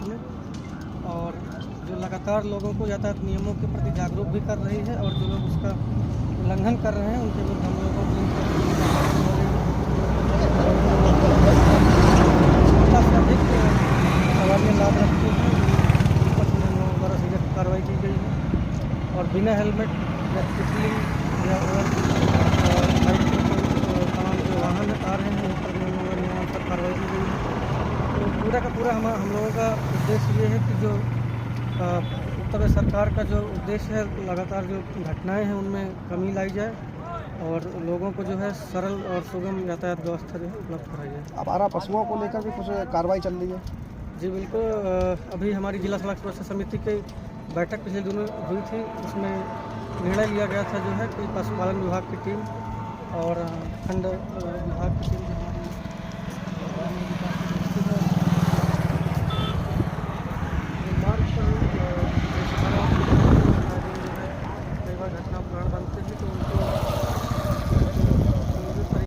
में, और जो लगातार लोगों को यातायात नियमों के प्रति जागरूक भी कर रही है, और जो लोग उसका उल्लंघन कर रहे हैं उनके विरुद्ध हम लोगों को छोटा से अधिक सवारियाँ लाभ रखती हैं उन पर 9 बरस की कार्रवाई की गई है, और बिना हेलमेट या फिसलिंग या बाइक के तमाम जो वाहन आ रहे हैं उन पर नियमानुसार कार्रवाई की गई है। तो पूरा का पूरा हम लोगों का उद्देश्य ये है कि जो उत्तर प्रदेश सरकार का जो उद्देश्य है, लगातार जो घटनाएं हैं उनमें कमी लाई जाए और लोगों को जो है सरल और सुगम यातायात व्यवस्था जो है उपलब्ध कराई जाए। आवारा पशुओं को लेकर भी कुछ कार्रवाई चल रही है? जी बिल्कुल, अभी हमारी जिला सड़क सुरक्षा समिति की बैठक पिछले दिनों हुई थी, उसमें निर्णय लिया गया था जो है कि पशुपालन विभाग की टीम और खंड विभाग की टीम जो हमारी मार्ग पर कई बार घटना कारण बनते हैं तो उनको